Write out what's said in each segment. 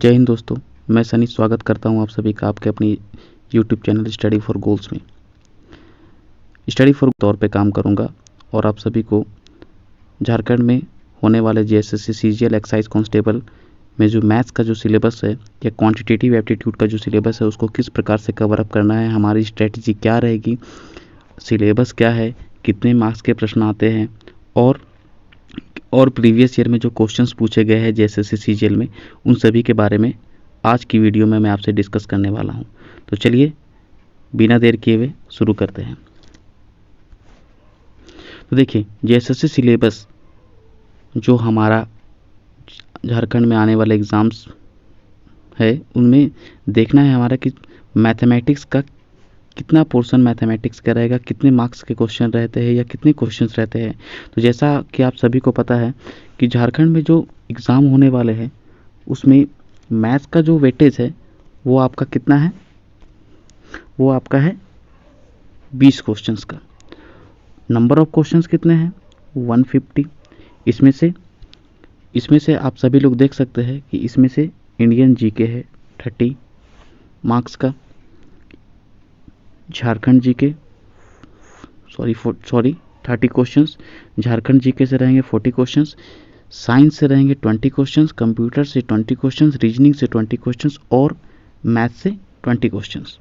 जय हिंद दोस्तों, मैं सनी स्वागत करता हूं आप सभी का आपके अपनी YouTube channel study for goals में। स्टडी फॉर तौर पे काम करूंगा और आप सभी को झारखंड में होने वाले जेएसएससी सीजीएल एक्साइज कांस्टेबल में जो मैथ्स का जो सिलेबस है या क्वांटिटेटिव एप्टीट्यूड का जो सिलेबस है उसको किस प्रकार से कवर अप करना है, हमारी स्ट्रेटजी क्या रहेगी, सिलेबस क्या है, कितने मार्क्स के प्रश्न आते हैं और प्रीवियस ईयर में जो क्वेश्चंस पूछे गए हैं जेएसएससी सीजीएल में, उन सभी के बारे में आज की वीडियो में मैं आपसे डिस्कस करने वाला हूं। तो चलिए बिना देर किए हुए शुरू करते हैं। तो देखिए, जेएसएससी सिलेबस जो हमारा झारखंड में आने वाले एग्ज़ाम्स है उनमें देखना है हमारा कि मैथमेटिक्स का कितना पोर्शन मैथमेटिक्स का रहेगा, कितने मार्क्स के क्वेश्चन रहते हैं या कितने क्वेश्चंस रहते हैं। तो जैसा कि आप सभी को पता है कि झारखंड में जो एग्ज़ाम होने वाले हैं उसमें मैथ्स का जो वेटेज है वो आपका कितना है, वो आपका है 20 क्वेश्चंस का। नंबर ऑफ क्वेश्चंस कितने हैं, 150। इसमें से आप सभी लोग देख सकते हैं कि इसमें से इंडियन जीके है 30 मार्क्स का, Jharkhand GK sorry 30 questions, Jharkhand GK से रहेंगे 40 क्वेश्चंस, साइंस से रहेंगे 20 क्वेश्चंस, कंप्यूटर से 20 क्वेश्चंस, रीजनिंग से 20 क्वेश्चंस और मैथ से 20 क्वेश्चंस।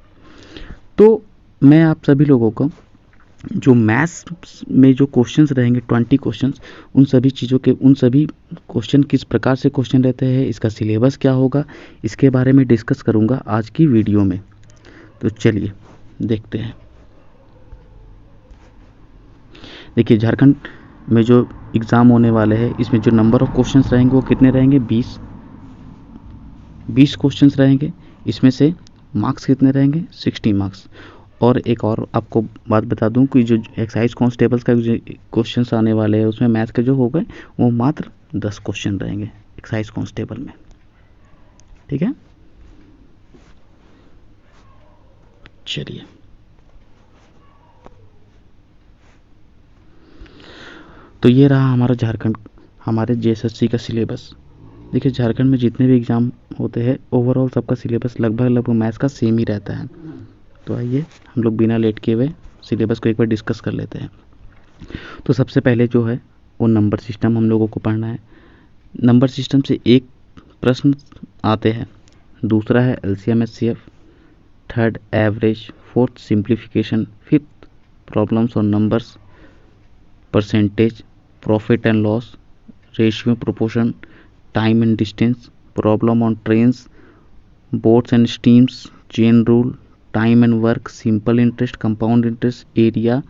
तो मैं आप सभी लोगों को जो मैथ्स में जो क्वेश्चंस रहेंगे 20 क्वेश्चंस, उन सभी क्वेश्चन किस प्रकार से क्वेश्चन रहते हैं, इसका सिलेबस क्या होगा, इसके बारे में डिस्कस करूंगा आज की वीडियो में। तो चलिए देखते हैं। देखिए, झारखंड में जो एग्ज़ाम होने वाले हैं इसमें जो नंबर ऑफ क्वेश्चंस रहेंगे वो कितने रहेंगे, 20 क्वेश्चंस रहेंगे। इसमें से मार्क्स कितने रहेंगे, 60 मार्क्स। और एक और आपको बात बता दूं कि जो एक्साइज कांस्टेबल्स का जो क्वेश्चंस आने वाले हैं उसमें मैथ्स के जो हो गए वो मात्र 10 क्वेश्चन रहेंगे एक्साइज कांस्टेबल में। ठीक है, चलिए तो ये रहा हमारा झारखंड, हमारे जेएसएससी का सिलेबस। देखिए, झारखंड में जितने भी एग्ज़ाम होते हैं ओवरऑल सबका सिलेबस लगभग मैथ्स का सेम ही रहता है। तो आइए हम लोग बिना लेट किए हुए सिलेबस को एक बार डिस्कस कर लेते हैं। तो सबसे पहले जो है वो नंबर सिस्टम हम लोगों को पढ़ना है। नंबर सिस्टम से एक प्रश्न आते हैं, दूसरा है LCM HCF, third average, fourth simplification, fifth problems on numbers, percentage, profit and loss, ratio proportion, time and distance, problem on trains, boats and stems, chain rule, time and work, simple interest, compound interest, area,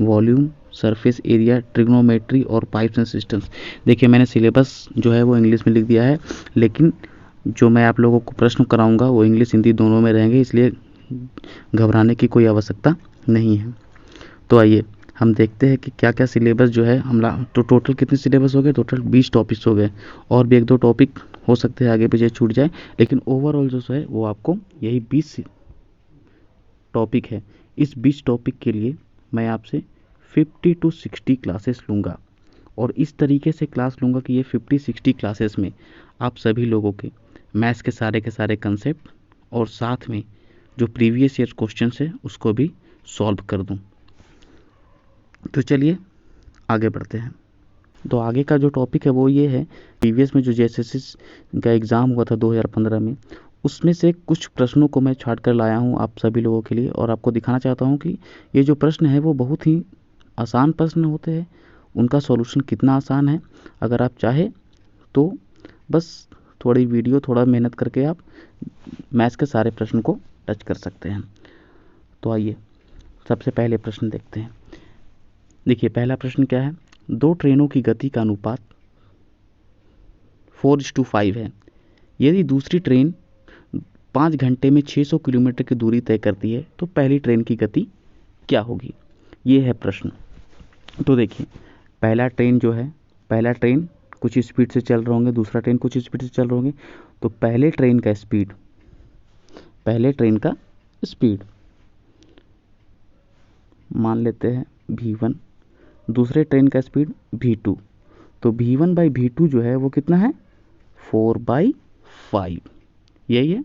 volume, surface area, trigonometry और pipes and systems. देखिए, मैंने syllabus जो है वो English में लिख दिया है, लेकिन जो मैं आप लोगों को प्रश्न कराऊंगा वो इंग्लिश हिंदी दोनों में रहेंगे, इसलिए घबराने की कोई आवश्यकता नहीं है। तो आइए हम देखते हैं कि क्या क्या सिलेबस जो है तो टोटल कितने सिलेबस हो गए, टोटल 20 टॉपिक्स हो गए। और भी एक दो टॉपिक हो सकते हैं आगे पीछे छूट जाए, लेकिन ओवरऑल जो है वो आपको यही 20 टॉपिक है। इस 20 टॉपिक के लिए मैं आपसे 50 to 60 क्लासेस लूँगा और इस तरीके से क्लास लूँगा कि ये 50-60 क्लासेस में आप सभी लोगों के मैथ्स के सारे कंसेप्ट और साथ में जो प्रीवियस ईयर क्वेश्चन है उसको भी सॉल्व कर दूँ। तो चलिए आगे बढ़ते हैं। तो आगे का जो टॉपिक है वो ये है, प्रीवियस में जो जेएसएससी का एग्ज़ाम हुआ था 2015 में, उसमें से कुछ प्रश्नों को मैं छाट कर लाया हूँ आप सभी लोगों के लिए और आपको दिखाना चाहता हूँ कि ये जो प्रश्न है वो बहुत ही आसान प्रश्न होते हैं, उनका सॉल्यूशन कितना आसान है। अगर आप चाहे तो बस थोड़ी वीडियो थोड़ा मेहनत करके आप मैथ्स के सारे प्रश्न को टच कर सकते हैं। तो आइए सबसे पहले प्रश्न देखते हैं। देखिए, पहला प्रश्न क्या है, दो ट्रेनों की गति का अनुपात 4:5 है। यदि दूसरी ट्रेन 5 घंटे में 600 किलोमीटर की दूरी तय करती है तो पहली ट्रेन की गति क्या होगी, ये है प्रश्न। तो देखिए, पहला ट्रेन कुछ स्पीड से चल रहे होंगे, दूसरा ट्रेन कुछ स्पीड से चल रहे होंगे। तो पहले ट्रेन का स्पीड मान लेते हैं v1, दूसरे ट्रेन का स्पीड v2। तो v1/v2 जो है वो कितना है, 4/5। यही है।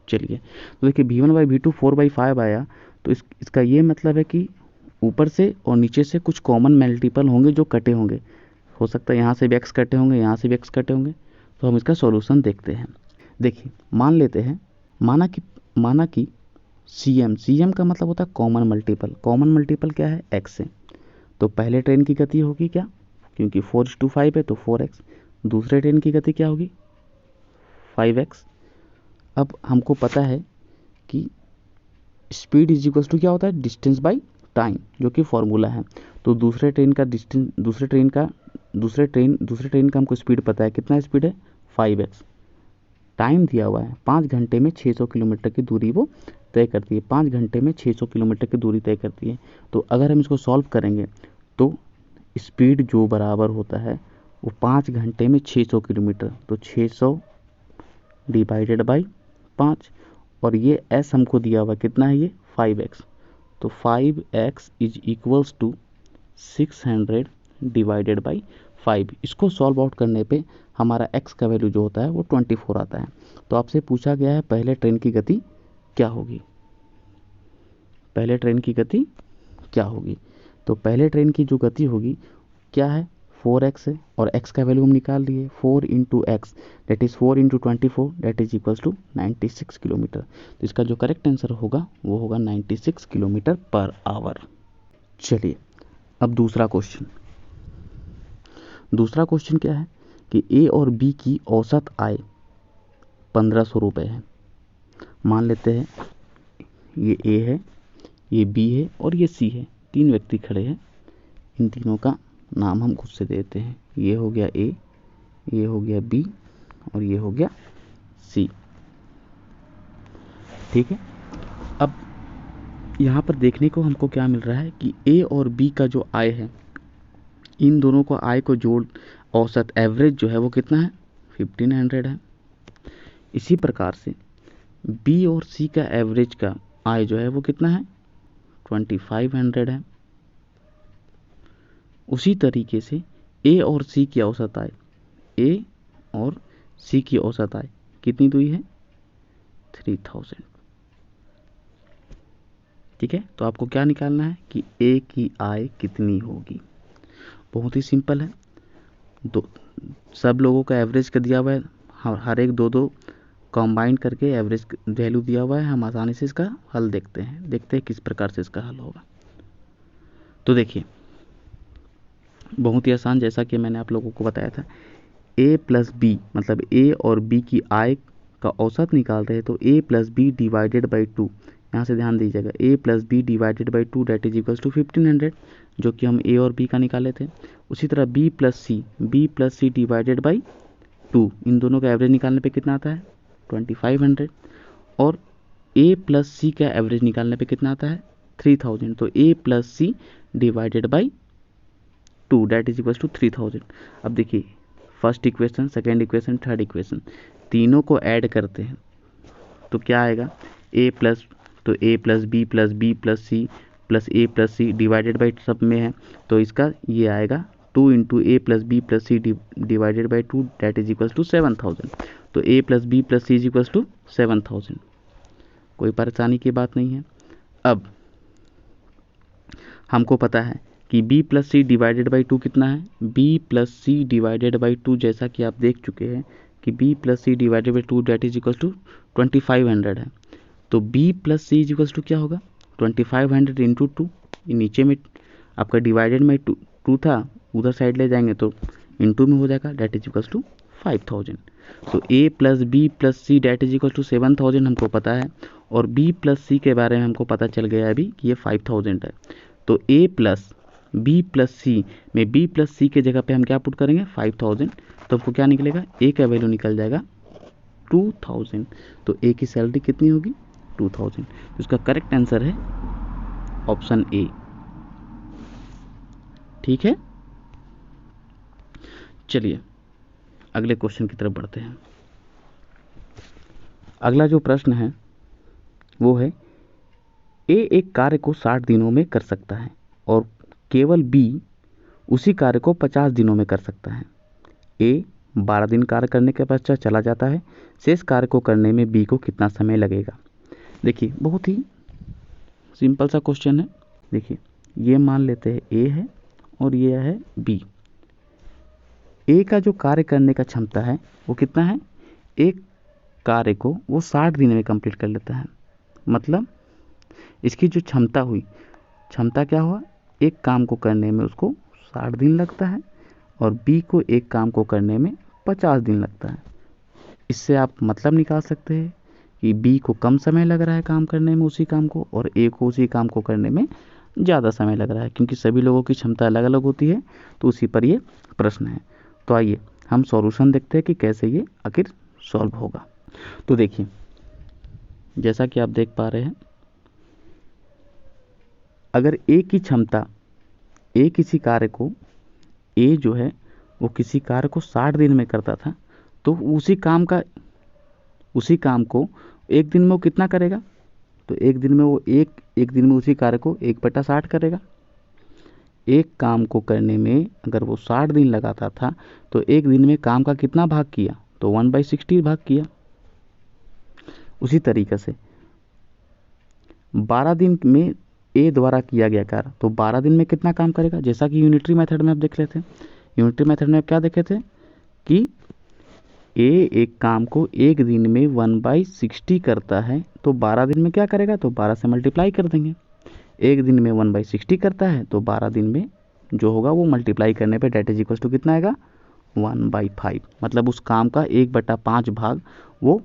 चलिए, तो देखिए v1/v2 4/5 आया, तो इसका ये मतलब है कि ऊपर से और नीचे से कुछ कॉमन मल्टीपल होंगे जो कटे होंगे। हो सकता है यहाँ से भी x कटे होंगे, यहाँ से भी x कटे होंगे। तो हम इसका सॉल्यूशन देखते हैं। देखिए, मान लेते हैं, माना कि cm का मतलब होता है कॉमन मल्टीपल। कॉमन मल्टीपल क्या है? x से। तो पहले ट्रेन की गति होगी क्या, क्योंकि 4:5 है तो 4x। दूसरे ट्रेन की गति क्या होगी? 5x। अब हमको पता है कि स्पीड इज इक्वल्स टू क्या होता है? डिस्टेंस बाय टाइम, जो कि फॉर्मूला है। तो दूसरे ट्रेन का हमको स्पीड पता है। कितना स्पीड है? 5x। टाइम दिया हुआ है 5 घंटे में 600 किलोमीटर की दूरी वो तय करती है। 5 घंटे में 600 किलोमीटर की दूरी तय करती है। तो अगर हम इसको सॉल्व करेंगे तो स्पीड जो बराबर होता है वो 5 घंटे में 600 किलोमीटर, तो 600 डिवाइडेड बाई 5, और ये s हमको दिया हुआ कितना है? ये 5x। तो 5x is equals to 600 divided by 5। इसको सॉल्व आउट करने पे हमारा x का वैल्यू जो होता है वो 24 आता है। तो आपसे पूछा गया है पहले ट्रेन की गति क्या होगी? पहले ट्रेन की गति क्या होगी? तो पहले ट्रेन की जो गति होगी क्या है? 4x है, और x का वैल्यू हम निकाल लिए। 4 into x that is 4 into 24 that is equals to 96 kilometre. तो इसका जो करेक्ट आंसर होगा वो होगा 96 किलोमीटर पर आवर। चलिए, अब दूसरा क्वेश्चन क्या है कि ए और बी की औसत आय 1500 रुपये है। मान लेते हैं ये ए है, ये बी है और ये सी है। 3 व्यक्ति खड़े हैं। इन तीनों का नाम हम खुद से देते हैं। ये हो गया ए, ये हो गया बी और ये हो गया सी। ठीक है। अब यहाँ पर देखने को हमको क्या मिल रहा है कि ए और बी का जो आय है, इन दोनों को आय को जोड़ औसत एवरेज जो है वो कितना है? 1500 है। इसी प्रकार से बी और सी का एवरेज का आय जो है वो कितना है? 2500 है। उसी तरीके से ए और सी की औसत आय, ए और सी की औसत आय कितनी हुई है? 3000। ठीक है। तो आपको क्या निकालना है कि ए की आय कितनी होगी? बहुत ही सिंपल है। सब लोगों का एवरेज का दिया हुआ है, हर एक दो कंबाइन करके एवरेज वैल्यू दिया हुआ है। हम आसानी से इसका हल देखते हैं किस प्रकार से इसका हल होगा। तो देखिए, बहुत ही आसान, जैसा कि मैंने आप लोगों को बताया था। a प्लस बी मतलब a और b की आय का औसत निकाल रहे हैं, तो a plus B divided by 2, यहाँ से ध्यान दीजिएगा, a plus B divided by 2 that is equals to 1500, जो कि हम a और b का निकाले थे। उसी तरह b plus C divided by 2, इन दोनों का एवरेज निकालने पे कितना आता है? 2500। और a प्लस सी का एवरेज निकालने पे कितना आता है? 3000। तो a plus C divided by 2 that is equals to 3000। अब देखिए, first equation, second equation, third equation, तीनों को ऐड करते हैं तो क्या आएगा? a plus B plus A plus C divided by सब में है, तो इसका ये आएगा 2 into A plus B plus C divided by 2 that is equals to 7000। तो a plus B plus C is equals to 7000। कोई परेशानी की बात नहीं है। अब हमको पता है कि b plus C divided by 2 कितना है? b plus C divided by 2, जैसा कि आप देख चुके हैं कि b plus C divided by 2 that is equals to 2500 है। तो b plus C is equals to क्या होगा? 2500 इंटू 2, नीचे में आपका डिवाइडेड में 2 था, उधर साइड ले जाएंगे तो इंटू में हो जाएगा, डेट इज इक्वल्स टू 5000। तो a plus B plus C that is equals to 7000 हमको पता है, और b प्लस सी के बारे में हमको पता चल गया अभी कि ये 5000 है। तो a प्लस बी प्लस सी में b प्लस सी के जगह पे हम क्या पुट करेंगे? 5000। तो हमको क्या निकलेगा? a का वैल्यू निकल जाएगा 2000। तो a की सैलरी कितनी होगी? 2000। तो इसका करेक्ट आंसर है ऑप्शन ए। ठीक है। चलिए अगले क्वेश्चन की तरफ बढ़ते हैं। अगला जो प्रश्न है वो है, ए एक कार्य को 60 दिनों में कर सकता है और केवल बी उसी कार्य को 50 दिनों में कर सकता है। ए 12 दिन कार्य करने के पश्चात चला जाता है। शेष कार्य को करने में बी को कितना समय लगेगा। देखिए बहुत ही सिंपल सा क्वेश्चन है। देखिए ये मान लेते हैं ए है और ये है बी। ए का जो कार्य करने का क्षमता है वो कितना है, एक कार्य को वो 60 दिन में कंप्लीट कर लेता है। मतलब इसकी जो क्षमता हुई, क्षमता क्या हुआ, एक काम को करने में उसको 60 दिन लगता है और बी को एक काम को करने में 50 दिन लगता है। इससे आप मतलब निकाल सकते हैं कि बी को कम समय लग रहा है काम करने में उसी काम को, और ए को उसी काम को करने में ज़्यादा समय लग रहा है, क्योंकि सभी लोगों की क्षमता अलग अलग होती है। तो उसी पर ये प्रश्न है। तो आइए हम सॉल्यूशन देखते हैं कि कैसे ये आखिर सॉल्व होगा। तो देखिए जैसा कि आप देख पा रहे हैं, अगर ए की क्षमता, ए किसी कार्य को, ए जो है वो किसी कार्य को 60 दिन में करता था, तो उसी काम को एक दिन में वो कितना करेगा, तो एक दिन में वो एक दिन में उसी कार्य को 1/60 करेगा। एक काम को करने में अगर वो 60 दिन लगाता था तो एक दिन में काम का कितना भाग किया, तो 1/60 भाग किया। उसी तरीके से 12 दिन में ए द्वारा किया गया कार्य, तो 12 दिन में कितना काम करेगा, जैसा कि यूनिटरी मेथड में आप देख लेते हैं। यूनिटरी मेथड में आप क्या देखे थे कि ए एक काम को एक दिन में 1/60 करता है, तो 12 दिन में क्या करेगा, तो 12 से मल्टीप्लाई कर देंगे। एक दिन में 1/60 करता है तो 12 दिन में जो होगा वो मल्टीप्लाई करने पे डेट इज इक्वल टू कितना आएगा, 1/5। मतलब उस काम का 1/5 भाग वो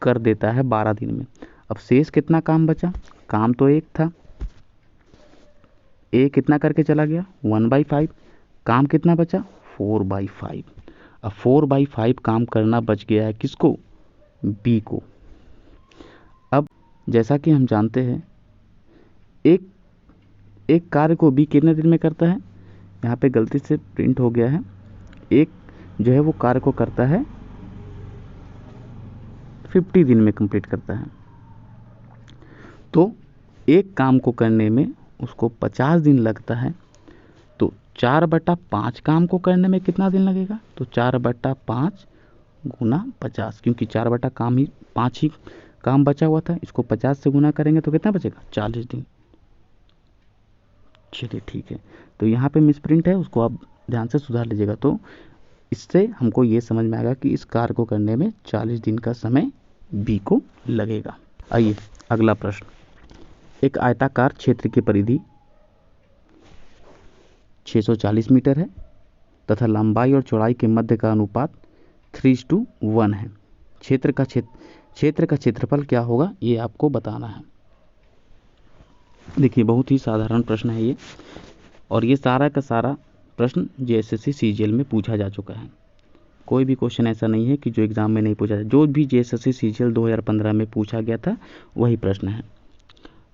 कर देता है 12 दिन में। अब शेष कितना काम बचा, काम तो एक था, ए कितना करके चला गया 1/5, काम कितना बचा 4/5। अब 4/5 काम करना बच गया है किसको, बी को। अब जैसा कि हम जानते हैं एक कार्य को बी कितने दिन में करता है, यहाँ पे गलती से प्रिंट हो गया है, एक जो है वो कार्य को करता है 50 दिन में कंप्लीट करता है। तो एक काम को करने में उसको 50 दिन लगता है, तो 4/5 काम को करने में कितना दिन लगेगा, तो 4/5 गुना 50, क्योंकि 5 ही काम बचा हुआ था, इसको 50 से गुना करेंगे तो कितना बचेगा 40 दिन। चलिए ठीक है, तो यहाँ पे मिसप्रिंट है, उसको आप ध्यान से सुधार लीजिएगा। तो इससे हमको ये समझ में आएगा कि इस कार्य को करने में 40 दिन का समय बी को लगेगा। आइए अगला प्रश्न। एक आयताकार क्षेत्र की परिधि 640 मीटर है तथा लंबाई और चौड़ाई के मध्य का अनुपात 3:1 है। क्षेत्र का क्षेत्रफल क्या होगा, ये आपको बताना है। देखिए बहुत ही साधारण प्रश्न है ये, और ये सारा का सारा प्रश्न जेएसएससी सीजीएल में पूछा जा चुका है। कोई भी क्वेश्चन ऐसा नहीं है कि जो एग्ज़ाम में नहीं पूछा जाए, जो भी जेएसएससी सीजीएल 2015 में पूछा गया था वही प्रश्न है।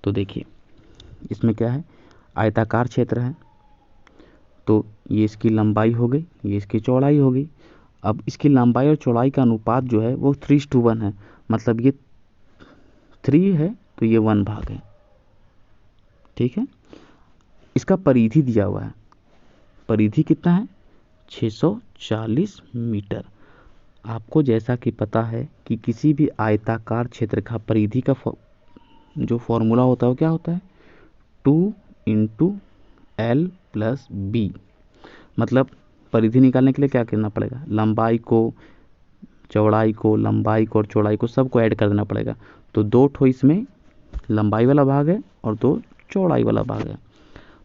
तो देखिए इसमें क्या है, आयताकार क्षेत्र है, तो ये इसकी लंबाई हो गई, ये इसकी चौड़ाई हो गई। अब इसकी लंबाई और चौड़ाई का अनुपात जो है वो 3:1 है, मतलब ये 3 है तो ये 1 भाग है, ठीक है। इसका परिधि दिया हुआ है, परिधि कितना है 640 मीटर। आपको जैसा कि पता है कि किसी भी आयताकार क्षेत्र का परिधि का जो फॉर्मूला होता है वो क्या होता है, 2 × L+B। मतलब परिधि निकालने के लिए क्या करना पड़ेगा, लंबाई को, चौड़ाई को, लंबाई को और चौड़ाई को सबको ऐड कर देना पड़ेगा। तो 2 ठो इसमें लंबाई वाला भाग है और 2 चौड़ाई वाला भाग है,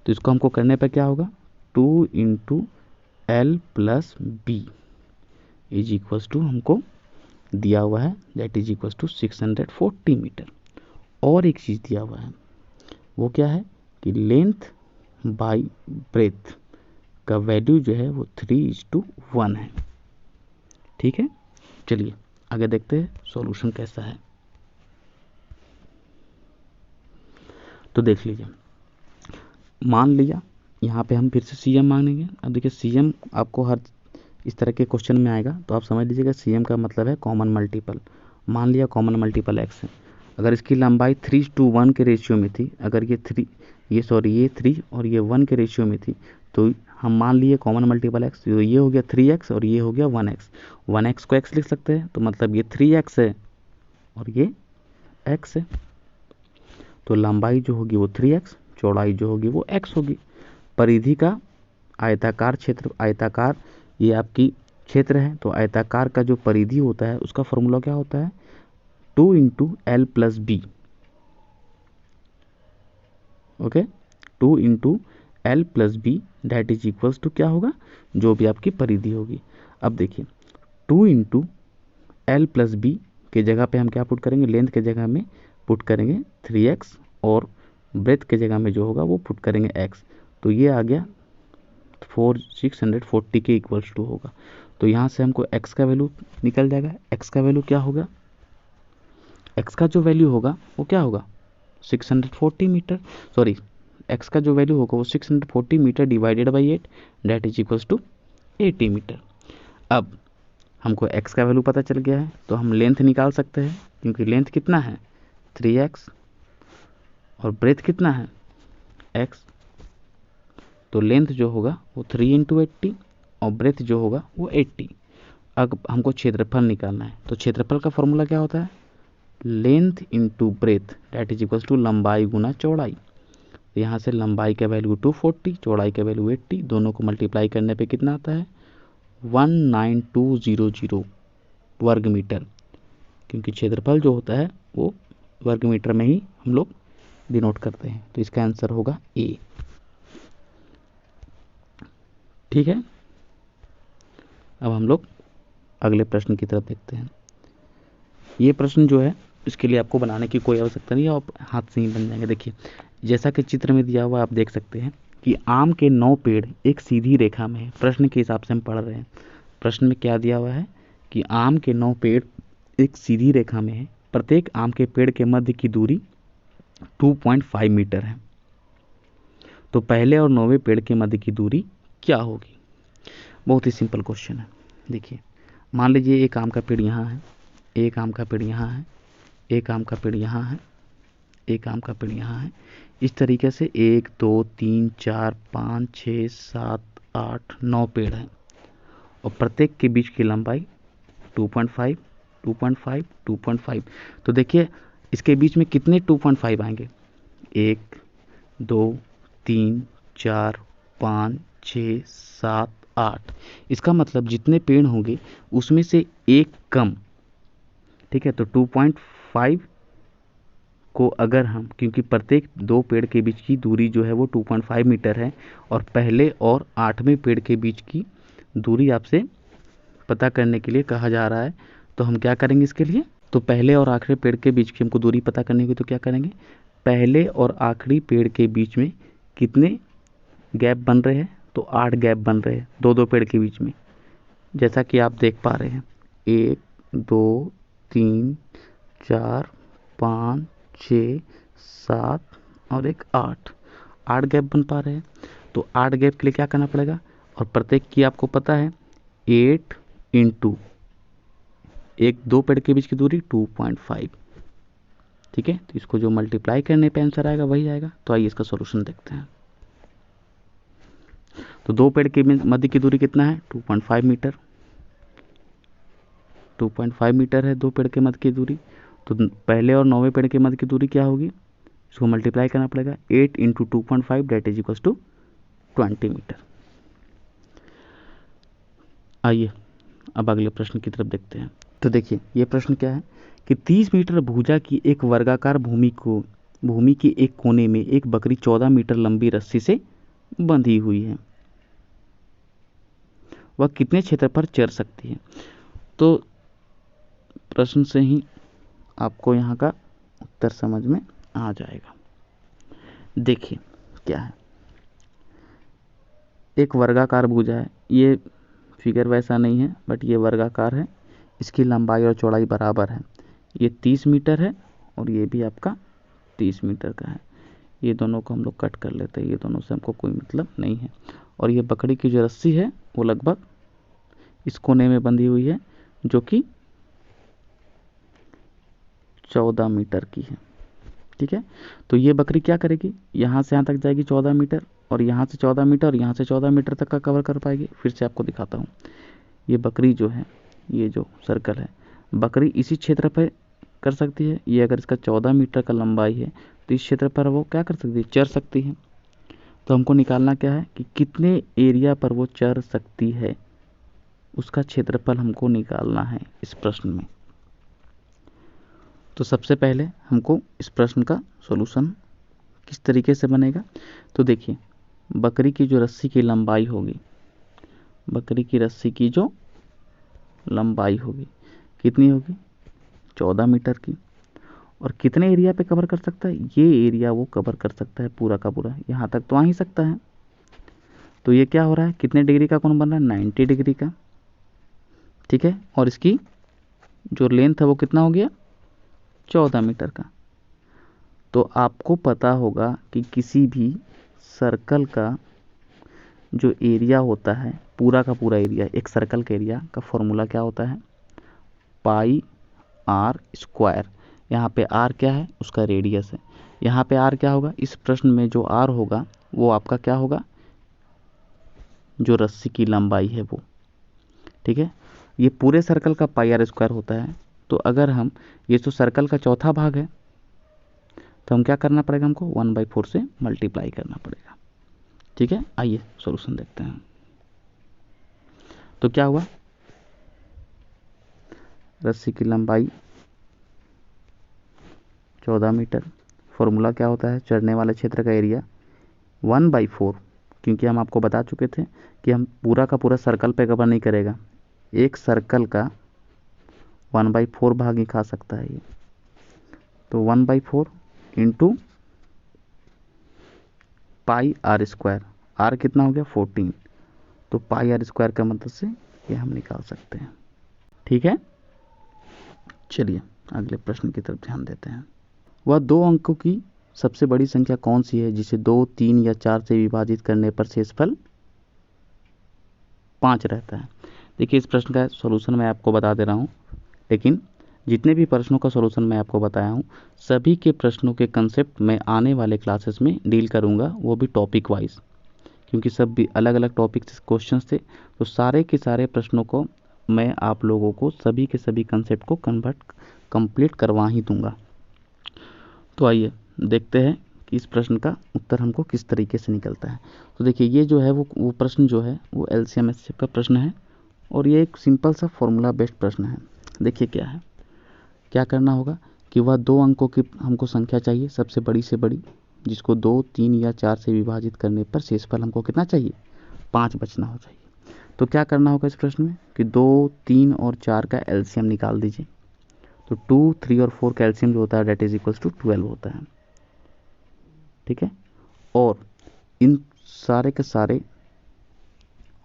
तो इसको हमको करने पर क्या होगा, 2 × L+B इज इक्वल्स टू हमको दिया हुआ है, that is equals to 640 metre. और एक चीज़ दिया हुआ है, वो क्या है कि लेंथ बाय ब्रेथ का वैल्यू जो है वो 3:1 है, ठीक है। चलिए आगे देखते हैं सॉल्यूशन कैसा है। तो देख लीजिए, मान लिया यहाँ पे हम फिर से सीएम मांगेंगे। अब देखिए सीएम आपको हर इस तरह के क्वेश्चन में आएगा, तो आप समझ लीजिएगा सीएम का मतलब है कॉमन मल्टीपल। मान लिया कॉमन मल्टीपल एक्स है, अगर इसकी लंबाई 3:1 के रेशियो में थी, अगर ये 3 और ये 1 के रेशियो में थी, तो हम मान लिए कॉमन मल्टीपल एक्स, तो ये हो गया 3x और ये हो गया 1x। 1x को x लिख सकते हैं, तो मतलब ये 3x है और ये x है। तो लंबाई जो होगी वो 3x, चौड़ाई जो होगी वो x होगी। परिधि का आयताकार क्षेत्र, आयताकार ये आपकी क्षेत्र है, तो आयताकार का जो परिधि होता है उसका फॉर्मूला क्या होता है, 2 into L plus B. Okay, 2 into L plus B that is equals to क्या होगा, जो भी आपकी परिधि होगी। अब देखिए 2 इंटू एल प्लस बी के जगह पे हम क्या पुट करेंगे, लेंथ के जगह में पुट करेंगे 3x और ब्रेथ के जगह में जो होगा वो पुट करेंगे x। तो ये आ गया 640 के इक्वल्स टू होगा। तो यहाँ से हमको x का वैल्यू निकल जाएगा। x का वैल्यू क्या होगा, x का जो वैल्यू होगा वो क्या होगा 640 मीटर, सॉरी x का जो वैल्यू होगा वो 640 metre divided by 8 that is equals to 80 metre. अब हमको x का वैल्यू पता चल गया है, तो हम लेंथ निकाल सकते हैं, क्योंकि लेंथ कितना है 3x और ब्रेथ कितना है x। तो लेंथ जो होगा वो 3 इंटू 80 और ब्रेथ जो होगा वो 80। अब हमको क्षेत्रफल निकालना है, तो क्षेत्रफल का फॉर्मूला क्या होता है, length into breadth that is equals to लंबाई गुना चौड़ाई। तो यहाँ से लंबाई का वैल्यू 240, चौड़ाई का वैल्यू 80, दोनों को मल्टीप्लाई करने पे कितना आता है 19200 वर्ग मीटर, क्योंकि क्षेत्रफल जो होता है वो वर्ग मीटर में ही हम लोग डिनोट करते हैं। तो इसका आंसर होगा ए। ठीक है, अब हम लोग अगले प्रश्न की तरफ देखते हैं। ये प्रश्न जो है इसके लिए आपको बनाने की कोई आवश्यकता नहीं है, आप हाथ से ही बन जाएंगे। देखिए जैसा कि चित्र में दिया हुआ आप देख सकते हैं कि आम के 9 पेड़ एक सीधी रेखा में है। प्रश्न के हिसाब से हम पढ़ रहे हैं, प्रश्न में क्या दिया हुआ है कि आम के 9 पेड़ एक सीधी रेखा में है, प्रत्येक आम के पेड़ के मध्य की दूरी 2.5 मीटर है। तो पहले और 9वें पेड़ के मध्य की दूरी क्या होगी। बहुत ही सिंपल क्वेश्चन है। देखिए मान लीजिए एक आम का पेड़ यहाँ है, एक आम का पेड़ यहाँ है, एक आम का पेड़ यहाँ है, एक आम का पेड़ यहाँ है। इस तरीके से 1 2 3 4 5 6 7 8 9 पेड़ हैं और प्रत्येक के बीच की लंबाई 2.5 2.5 2.5। तो देखिए इसके बीच में कितने 2.5 आएंगे, 1 2 3 4 5 6 7 8। इसका मतलब जितने पेड़ होंगे उसमें से एक कम। ठीक है, तो 2.5 को अगर हम, क्योंकि प्रत्येक 2 पेड़ के बीच की दूरी जो है वो 2.5 मीटर है और पहले और 8वें पेड़ के बीच की दूरी आपसे पता करने के लिए कहा जा रहा है, तो हम क्या करेंगे इसके लिए, तो पहले और आखिरी पेड़ के बीच की हमको दूरी पता करनी होगी। तो क्या करेंगे, पहले और आखिरी पेड़ के बीच में कितने गैप बन रहे हैं, तो 8 गैप बन रहे हैं 2 पेड़ के बीच में, जैसा कि आप देख पा रहे हैं 1 2 3 4 5 6 7 और एक 8 गैप बन पा रहे हैं। तो 8 गैप के लिए क्या करना पड़ेगा, और प्रत्येक की आपको पता है 8 इंटू एक 2 पेड़ के बीच की दूरी 2.5। ठीक है, तो इसको जो मल्टीप्लाई करने पे आंसर आएगा वही आएगा। तो आइए इसका सॉल्यूशन देखते हैं। तो 2 पेड़ के मध्य की दूरी कितना है 2.5 मीटर, 2.5 मीटर है 2 पेड़ के मध्य की दूरी। तो पहले और 9वें पेड़ के मध्य की दूरी क्या होगी, इसको मल्टीप्लाई करना पड़ेगा 8 into 2.5 that is equals to 20 metre. आइए अब अगले प्रश्न की तरफ देखते हैं। तो देखिए ये प्रश्न क्या है कि 30 मीटर भुजा की एक वर्गाकार भूमि के एक कोने में एक बकरी 14 मीटर लंबी रस्सी से बंधी हुई है, वह कितने क्षेत्र पर चर सकती है। तो प्रश्न से ही आपको यहाँ का उत्तर समझ में आ जाएगा। देखिए क्या है, एक वर्गाकार भुजा है, ये फिगर वैसा नहीं है बट ये वर्गाकार है, इसकी लंबाई और चौड़ाई बराबर है। ये 30 मीटर है और ये भी आपका 30 मीटर का है। ये दोनों को हम लोग कट कर लेते हैं, ये दोनों से हमको कोई मतलब नहीं है। और ये बकरी की जो रस्सी है वो लगभग इस कोने में बंधी हुई है जो कि 14 मीटर की है। ठीक है, तो ये बकरी क्या करेगी, यहाँ से यहाँ तक जाएगी 14 मीटर और यहाँ से 14 मीटर और यहाँ से 14 मीटर तक का कवर कर पाएगी। फिर से आपको दिखाता हूँ, ये बकरी जो है, ये जो सर्कल है, बकरी इसी क्षेत्र पर कर सकती है। ये अगर इसका 14 मीटर का लंबाई है तो इस क्षेत्र पर वो क्या कर सकती है, चर सकती है। तो हमको निकालना क्या है कि कितने एरिया पर वो चर सकती है, उसका क्षेत्रफल हमको निकालना है इस प्रश्न में। तो सबसे पहले हमको इस प्रश्न का सॉल्यूशन किस तरीके से बनेगा, तो देखिए बकरी की जो रस्सी की लंबाई होगी, बकरी की रस्सी की जो लंबाई होगी कितनी होगी, 14 मीटर की। और कितने एरिया पे कवर कर सकता है, ये एरिया वो कवर कर सकता है पूरा का पूरा, यहाँ तक तो आ ही सकता है। तो ये क्या हो रहा है, कितने डिग्री का कोण बन रहा है, 90 डिग्री का, ठीक है। और इसकी जो लेंथ है वो कितना हो गया, 14 मीटर का। तो आपको पता होगा कि किसी भी सर्कल का जो एरिया होता है, पूरा का पूरा एरिया, एक सर्कल के एरिया का फॉर्मूला क्या होता है, पाई आर स्क्वायर। यहाँ पे आर क्या है, उसका रेडियस है। यहाँ पे आर क्या होगा, इस प्रश्न में जो आर होगा वो आपका क्या होगा, जो रस्सी की लंबाई है वो, ठीक है। ये पूरे सर्कल का पाई आर स्क्वायर होता है। तो अगर हम, ये तो सर्कल का चौथा भाग है, तो हम क्या करना पड़ेगा, हमको 1/4 से मल्टीप्लाई करना पड़ेगा, ठीक है। आइए सॉल्यूशन देखते हैं। तो क्या हुआ, रस्सी की लंबाई 14 मीटर, फॉर्मूला क्या होता है, चढ़ने वाले क्षेत्र का एरिया 1/4, क्योंकि हम आपको बता चुके थे कि हम पूरा का पूरा सर्कल पे कवर नहीं करेगा, एक सर्कल का 1/4 भाग ही खा सकता है ये। तो 1/4 into pi R square, R कितना हो गया 14, तो पाई आर स्क्वायर का मदद से ये हम निकाल सकते हैं, ठीक है। चलिए अगले प्रश्न की तरफ ध्यान देते हैं। वह दो अंकों की सबसे बड़ी संख्या कौन सी है जिसे 2, 3 या 4 से विभाजित करने पर शेषफल 5 रहता है। देखिए इस प्रश्न का सॉल्यूशन मैं आपको बता दे रहा हूँ, लेकिन जितने भी प्रश्नों का सॉल्यूशन मैं आपको बताया हूँ, सभी के प्रश्नों के कंसेप्ट मैं आने वाले क्लासेस में डील करूँगा, वो भी टॉपिक वाइज, क्योंकि सब भी अलग अलग टॉपिक से क्वेश्चंस थे। तो सारे के सारे प्रश्नों को मैं आप लोगों को सभी के सभी कंसेप्ट को कंप्लीट करवा ही दूंगा। तो आइए देखते हैं कि इस प्रश्न का उत्तर हमको किस तरीके से निकलता है। तो देखिए ये जो है वो प्रश्न जो है वो एलसीएम एचसीएफ का प्रश्न है, और ये एक सिंपल सा फॉर्मूला बेस्ड प्रश्न है। देखिए क्या है, क्या करना होगा कि वह दो अंकों की हमको संख्या चाहिए सबसे बड़ी से बड़ी, जिसको 2, 3 या 4 से विभाजित करने पर शेषफल हमको कितना चाहिए, 5 बचना हो चाहिए। तो क्या करना होगा इस प्रश्न में कि 2, 3 और 4 का एलसीएम निकाल दीजिए। तो 2, 3 और 4 का एलसीएम जो होता है डेट इज इक्वल्स टू 12 होता है, ठीक है। और इन सारे के सारे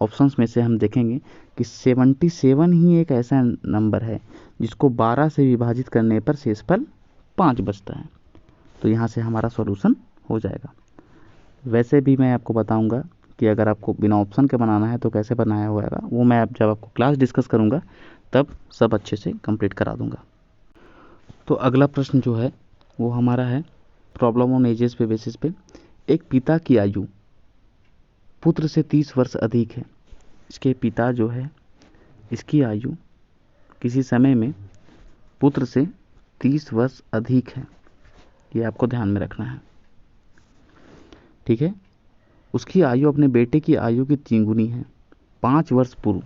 ऑप्शंस में से हम देखेंगे कि 77 ही एक ऐसा नंबर है जिसको 12 से विभाजित करने पर शेषफल 5 बचता है। तो यहाँ से हमारा सॉल्यूशन हो जाएगा। वैसे भी मैं आपको बताऊंगा कि अगर आपको बिना ऑप्शन के बनाना है तो कैसे बनाया होगा, वो मैं जब आपको क्लास डिस्कस करूंगा तब सब अच्छे से कंप्लीट करा दूंगा। तो अगला प्रश्न जो है वो हमारा है प्रॉब्लम ऑन एजेस पे बेसिस पे। एक पिता की आयु पुत्र से 30 वर्ष अधिक है। इसके पिता जो है, इसकी आयु किसी समय में पुत्र से 30 वर्ष अधिक है, ये आपको ध्यान में रखना है, ठीक है। उसकी आयु अपने बेटे की आयु की 3 गुनी है। 5 वर्ष पूर्व,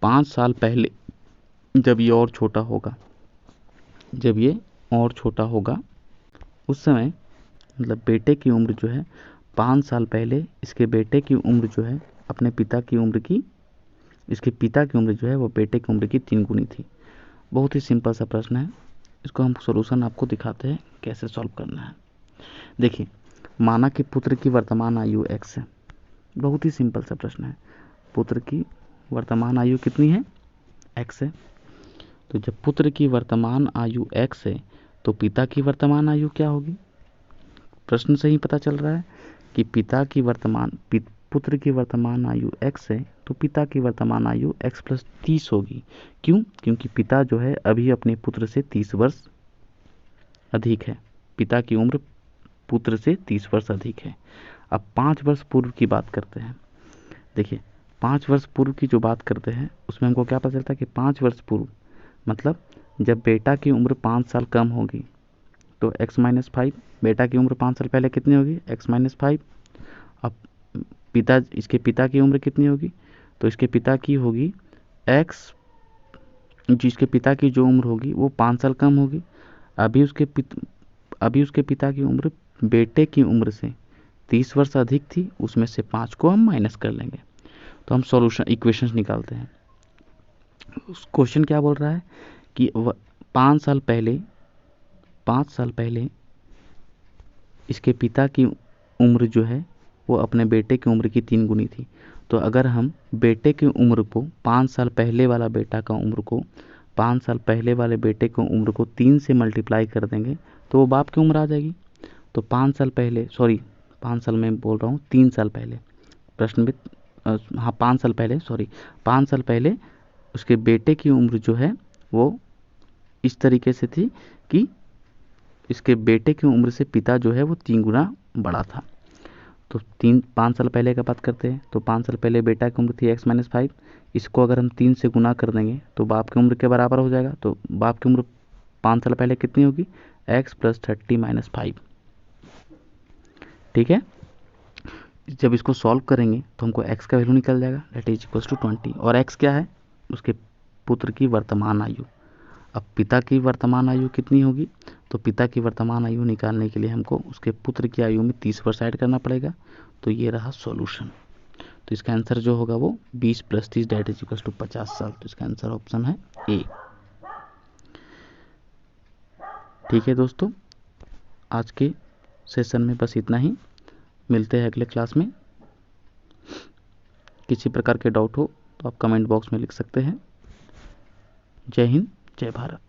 5 साल पहले जब ये और छोटा होगा, जब ये और छोटा होगा उस समय, मतलब बेटे की उम्र जो है 5 साल पहले इसके बेटे की उम्र जो है अपने पिता की उम्र की, इसके पिता की उम्र जो है वो बेटे की उम्र की 3 गुनी थी। बहुत ही सिंपल सा प्रश्न है, इसको हम सॉल्यूशन आपको दिखाते हैं कैसे सॉल्व करना है। देखिए माना कि पुत्र की वर्तमान आयु x है, बहुत ही सिंपल सा प्रश्न है। पुत्र की वर्तमान आयु कितनी है, x है। तो जब पुत्र की वर्तमान आयु x है तो पिता की वर्तमान आयु क्या होगी, प्रश्न से ही पता चल रहा है कि पुत्र की वर्तमान आयु x है तो पिता की वर्तमान आयु x + 30 होगी। क्यों, क्योंकि पिता जो है अभी अपने पुत्र से 30 वर्ष अधिक है, पिता की उम्र पुत्र से 30 वर्ष अधिक है। अब 5 वर्ष पूर्व की बात करते हैं। देखिए 5 वर्ष पूर्व की जो बात करते हैं उसमें हमको क्या पता चलता है कि 5 वर्ष पूर्व मतलब जब बेटा की उम्र 5 साल कम होगी तो x-5, बेटा की उम्र 5 साल पहले कितनी होगी, x-5। अब इसके पिता की उम्र कितनी होगी, तो इसके पिता की होगी x, जिसके पिता की जो उम्र होगी वो 5 साल कम होगी। अभी उसके पिता की उम्र बेटे की उम्र से 30 वर्ष अधिक थी, उसमें से 5 को हम माइनस कर लेंगे। तो हम सॉल्यूशन इक्वेशंस निकालते हैं। उस क्वेश्चन क्या बोल रहा है कि 5 साल पहले इसके पिता की उम्र जो है वो अपने बेटे की उम्र की 3 गुनी थी। तो अगर हम बेटे की उम्र को 5 साल पहले वाला बेटा का उम्र को 5 साल पहले वाले बेटे की उम्र को 3 से मल्टीप्लाई कर देंगे तो वो बाप की उम्र आ जाएगी। तो 5 साल पहले, सॉरी 5 साल में बोल रहा हूँ, 3 साल पहले प्रश्न में, हाँ 5 साल पहले, सॉरी 5 साल पहले उसके बेटे की उम्र जो है वो इस तरीके से थी कि इसके बेटे की उम्र से पिता जो है वो 3 गुना बड़ा था। तो 5 साल पहले का बात करते हैं। तो 5 साल पहले बेटा की उम्र थी x-5, इसको अगर हम 3 से गुना कर देंगे तो बाप की उम्र के बराबर हो जाएगा। तो बाप की उम्र 5 साल पहले कितनी होगी, x + 30 - 5। ठीक है, जब इसको सॉल्व करेंगे तो हमको x का वैल्यू निकल जाएगा, दैट इज इक्वल्स टू 20। और x क्या है, उसके पुत्र की वर्तमान आयु। अब पिता की वर्तमान आयु कितनी होगी, तो पिता की वर्तमान आयु निकालने के लिए हमको उसके पुत्र की आयु में 30 वर्ष ऐड करना पड़ेगा। तो ये रहा सॉल्यूशन। तो इसका आंसर जो होगा वो 20 + 30 दैट इज इक्वल्स टू 50 साल। तो इसका आंसर ऑप्शन है ए। ठीक है दोस्तों, आज के सेशन में बस इतना ही। मिलते हैं अगले क्लास में। किसी प्रकार के डाउट हो तो आप कमेंट बॉक्स में लिख सकते हैं। जय हिंद, जय भारत।